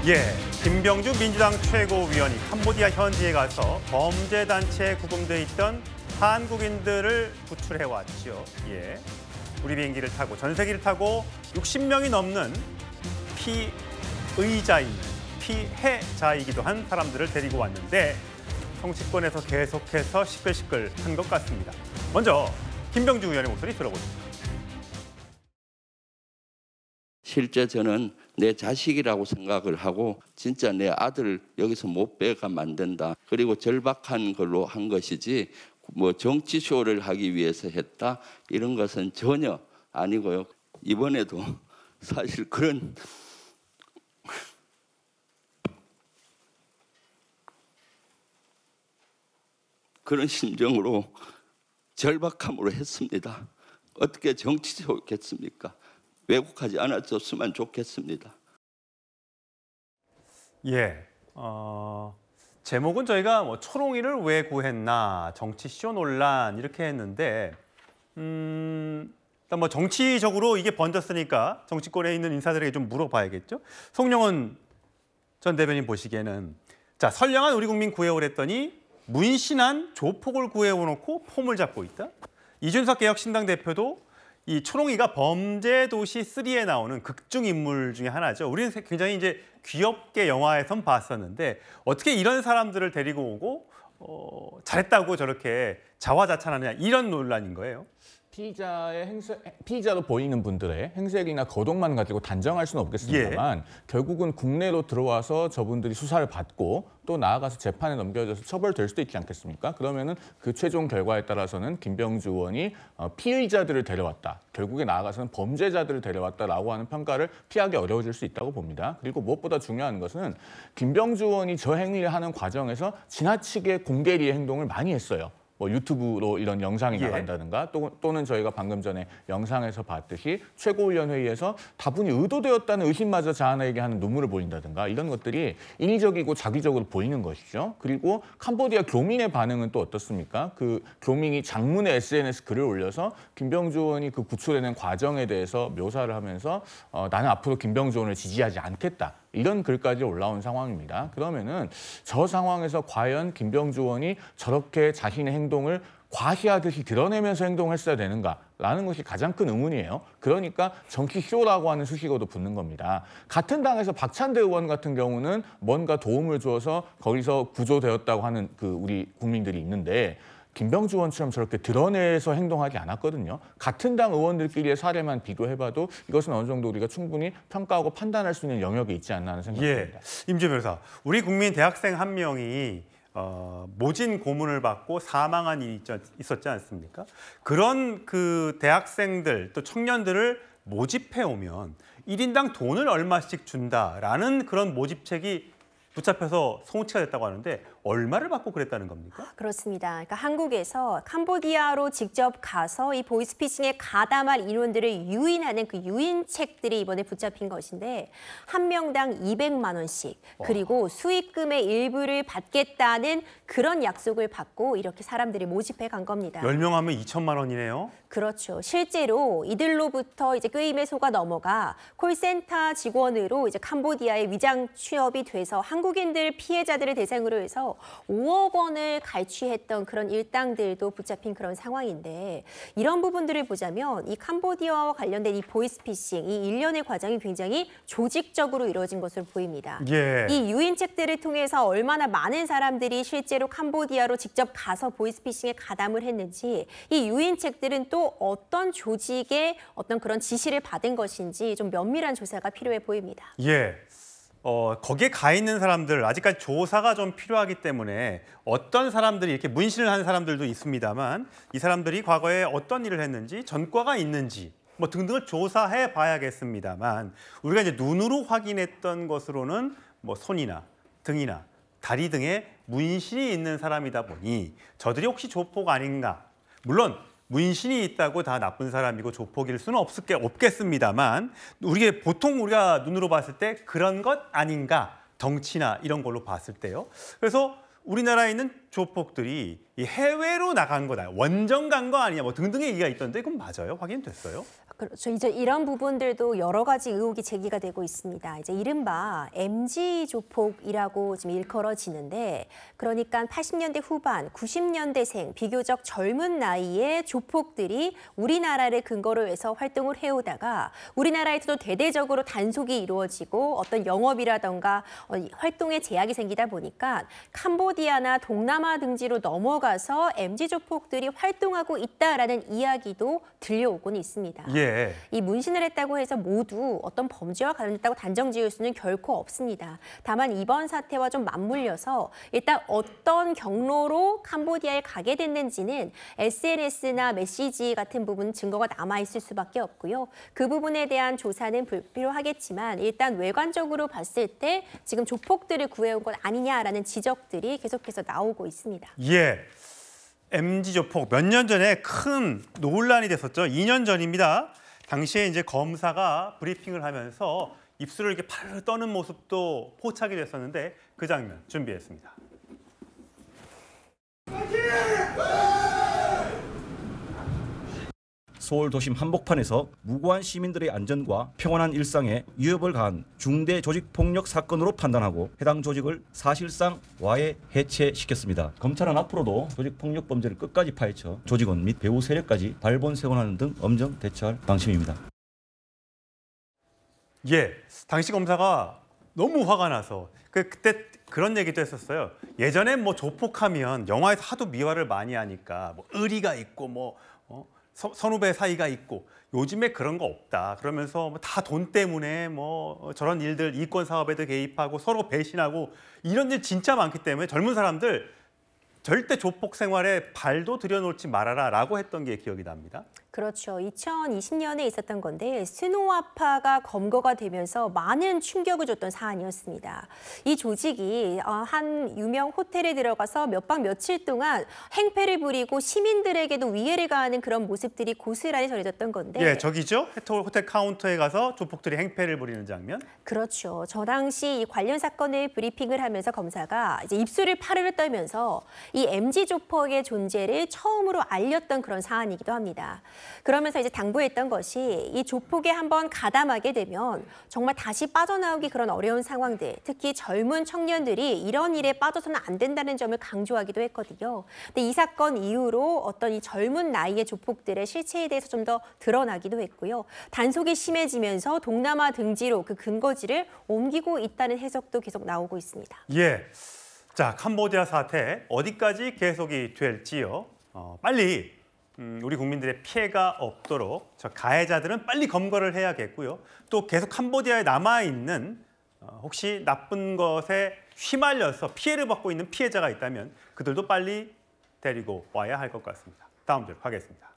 예, 김병주 민주당 최고위원이 캄보디아 현지에 가서 범죄단체에 구금돼 있던 한국인들을 구출해왔죠. 예, 우리 비행기를 타고 전세기를 타고 60명이 넘는 피해자이기도 한 사람들을 데리고 왔는데 정치권에서 계속해서 시끌시끌한 것 같습니다. 먼저 김병주 의원의 목소리 들어보시죠. 실제 저는 내 자식이라고 생각을 하고 진짜 내 아들 여기서 못 빼가면 안 된다. 그리고 절박한 걸로 한 것이지 뭐 정치쇼를 하기 위해서 했다 이런 것은 전혀 아니고요. 이번에도 사실 그런 심정으로 절박함으로 했습니다. 어떻게 정치쇼겠습니까? 왜곡하지 않았었으면 좋겠습니다. 예, 제목은 저희가 뭐 초롱이를 왜 구했나, 정치쇼 논란 이렇게 했는데 일단 뭐 정치적으로 이게 번졌으니까 정치권에 있는 인사들에게 좀 물어봐야겠죠. 송영은 전 대변인 보시기에는 자, 선량한 우리 국민 구해오라 했더니 문신한 조폭을 구해오놓고 폼을 잡고 있다. 이준석 개혁신당 대표도 이 초롱이가 범죄도시 3에 나오는 극중 인물 중에 하나죠. 우리는 굉장히 이제 귀엽게 영화에선 봤었는데 어떻게 이런 사람들을 데리고 오고 잘했다고 저렇게 자화자찬하느냐 이런 논란인 거예요. 피의자로 보이는 분들의 행색이나 거동만 가지고 단정할 수는 없겠습니다만 예. 결국은 국내로 들어와서 저분들이 수사를 받고 또 나아가서 재판에 넘겨져서 처벌될 수도 있지 않겠습니까? 그러면은 그 최종 결과에 따라서는 김병주 의원이 피의자들을 데려왔다. 결국에 나아가서는 범죄자들을 데려왔다라고 하는 평가를 피하기 어려워질 수 있다고 봅니다. 그리고 무엇보다 중요한 것은 김병주 의원이 저 행위를 하는 과정에서 지나치게 공개리의 행동을 많이 했어요. 뭐 유튜브로 이런 영상이 나간다든가 또는 저희가 방금 전에 영상에서 봤듯이 최고위원 회의에서 다분히 의도되었다는 의심마저 자아내게 하는 눈물을 보인다든가 이런 것들이 인위적이고 자기적으로 보이는 것이죠. 그리고 캄보디아 교민의 반응은 또 어떻습니까? 그 교민이 장문의 SNS 글을 올려서 김병주 의원이 그 구출해낸 과정에 대해서 묘사를 하면서 나는 앞으로 김병주 의원을 지지하지 않겠다. 이런 글까지 올라온 상황입니다. 그러면은 저 상황에서 과연 김병주 의원이 저렇게 자신의 행동을 과시하듯이 드러내면서 행동했어야 되는가라는 것이 가장 큰 의문이에요. 그러니까 정치쇼라고 하는 수식어도 붙는 겁니다. 같은 당에서 박찬대 의원 같은 경우는 뭔가 도움을 주어서 거기서 구조되었다고 하는 그 우리 국민들이 있는데 김병주 의원처럼 저렇게 드러내서 행동하지 않았거든요. 같은 당 의원들끼리의 사례만 비교해봐도 이것은 어느 정도 우리가 충분히 평가하고 판단할 수 있는 영역이 있지 않나 하는 생각이 듭니다. 임재 변호사, 우리 국민 대학생 한 명이 모진 고문을 받고 사망한 일이 있었지 않습니까? 그런 그 대학생들 또 청년들을 모집해오면 1인당 돈을 얼마씩 준다라는 그런 모집책이 붙잡혀서 송치가 됐다고 하는데 얼마를 받고 그랬다는 겁니까? 그렇습니다. 그러니까 한국에서 캄보디아로 직접 가서 이 보이스피싱에 가담할 인원들을 유인하는 그 유인책들이 이번에 붙잡힌 것인데 한 명당 200만 원씩 그리고 수익금의 일부를 받겠다는 그런 약속을 받고 이렇게 사람들이 모집해 간 겁니다. 10명 하면 2천만 원이네요. 그렇죠. 실제로 이들로부터 이제 꾀임에 속아 넘어가 콜센터 직원으로 이제 캄보디아에 위장 취업이 돼서 한국인들 피해자들을 대상으로 해서 5억 원을 갈취했던 그런 일당들도 붙잡힌 그런 상황인데 이런 부분들을 보자면 이 캄보디아와 관련된 이 보이스피싱, 이 일련의 과정이 굉장히 조직적으로 이루어진 것으로 보입니다. 예. 이 유인책들을 통해서 얼마나 많은 사람들이 실제로 캄보디아로 직접 가서 보이스피싱에 가담을 했는지 이 유인책들은 또 어떤 조직의 어떤 그런 지시를 받은 것인지 좀 면밀한 조사가 필요해 보입니다. 예. 거기에 가 있는 사람들 아직까지 조사가 좀 필요하기 때문에 어떤 사람들이 이렇게 문신을 한 사람들도 있습니다만 이 사람들이 과거에 어떤 일을 했는지 전과가 있는지 뭐 등등을 조사해 봐야겠습니다만 우리가 이제 눈으로 확인했던 것으로는 뭐 손이나 등이나 다리 등에 문신이 있는 사람이다 보니 저들이 혹시 조폭 아닌가? 물론 문신이 있다고 다 나쁜 사람이고 조폭일 수는 없겠습니다만 보통 우리가 눈으로 봤을 때 그런 것 아닌가 덩치나 이런 걸로 봤을 때요. 그래서 우리나라에 있는 조폭들이 이 해외로 나간 거다, 원정 간 거 아니냐 뭐 등등의 얘기가 있던데 그건 맞아요? 확인됐어요? 그렇죠. 이제 이런 부분들도 여러 가지 의혹이 제기가 되고 있습니다. 이제 이른바 MZ 조폭이라고 지금 일컬어지는데, 그러니까 80년대 후반, 90년대생 비교적 젊은 나이의 조폭들이 우리나라를 근거로 해서 활동을 해오다가 우리나라에서도 대대적으로 단속이 이루어지고 어떤 영업이라던가 활동에 제약이 생기다 보니까 캄보디아나 동남아 등지로 넘어가서 MZ 조폭들이 활동하고 있다라는 이야기도 들려오곤 있습니다. 예. 이 문신을 했다고 해서 모두 어떤 범죄와 관련됐다고 단정 지을 수는 결코 없습니다. 다만 이번 사태와 좀 맞물려서 일단 어떤 경로로 캄보디아에 가게 됐는지는 SNS나 메시지 같은 부분 증거가 남아있을 수밖에 없고요. 그 부분에 대한 조사는 불필요하겠지만 일단 외관적으로 봤을 때 지금 조폭들을 구해온 것 아니냐라는 지적들이 계속해서 나오고 있습니다. 예. MZ 조폭 몇 년 전에 큰 논란이 됐었죠. 2년 전입니다. 당시에 이제 검사가 브리핑을 하면서 입술을 이렇게 파르르 떠는 모습도 포착이 됐었는데 그 장면 준비했습니다. 서울 도심 한복판에서 무고한 시민들의 안전과 평온한 일상에 위협을 가한 중대 조직폭력 사건으로 판단하고 해당 조직을 사실상 와해 해체시켰습니다. 검찰은 앞으로도 조직폭력 범죄를 끝까지 파헤쳐 조직원 및 배후 세력까지 발본색원하는 등 엄정 대처할 방침입니다. 예, 당시 검사가 너무 화가 나서 그때 그런 얘기도 했었어요. 예전에 뭐 조폭하면 영화에서 하도 미화를 많이 하니까 뭐 의리가 있고 뭐 선후배 사이가 있고 요즘에 그런 거 없다. 그러면서 다 돈 때문에 뭐 저런 일들 이권 사업에도 개입하고 서로 배신하고 이런 일 진짜 많기 때문에 젊은 사람들 절대 조폭 생활에 발도 들여놓지 말아라라고 했던 게 기억이 납니다. 그렇죠. 2020년에 있었던 건데 스노우아파가 검거가 되면서 많은 충격을 줬던 사안이었습니다. 이 조직이 한 유명 호텔에 들어가서 몇 박 며칠 동안 행패를 부리고 시민들에게도 위해를 가하는 그런 모습들이 고스란히 전해졌던 건데. 예, 저기죠. 호텔 카운터에 가서 조폭들이 행패를 부리는 장면. 그렇죠. 저 당시 이 관련 사건을 브리핑을 하면서 검사가 이제 입술을 파르르 떨면서 이 MZ 조폭의 존재를 처음으로 알렸던 그런 사안이기도 합니다. 그러면서 이제 당부했던 것이 이 조폭에 한번 가담하게 되면 정말 다시 빠져나오기 그런 어려운 상황들, 특히 젊은 청년들이 이런 일에 빠져서는 안 된다는 점을 강조하기도 했거든요. 근데 이 사건 이후로 어떤 이 젊은 나이의 조폭들의 실체에 대해서 좀 더 드러나기도 했고요. 단속이 심해지면서 동남아 등지로 그 근거지를 옮기고 있다는 해석도 계속 나오고 있습니다. 예. 자, 캄보디아 사태 어디까지 계속이 될지요. 빨리 우리 국민들의 피해가 없도록 저 가해자들은 빨리 검거를 해야겠고요. 또 계속 캄보디아에 남아있는 혹시 나쁜 것에 휘말려서 피해를 받고 있는 피해자가 있다면 그들도 빨리 데리고 와야 할 것 같습니다. 다음 주로 가겠습니다.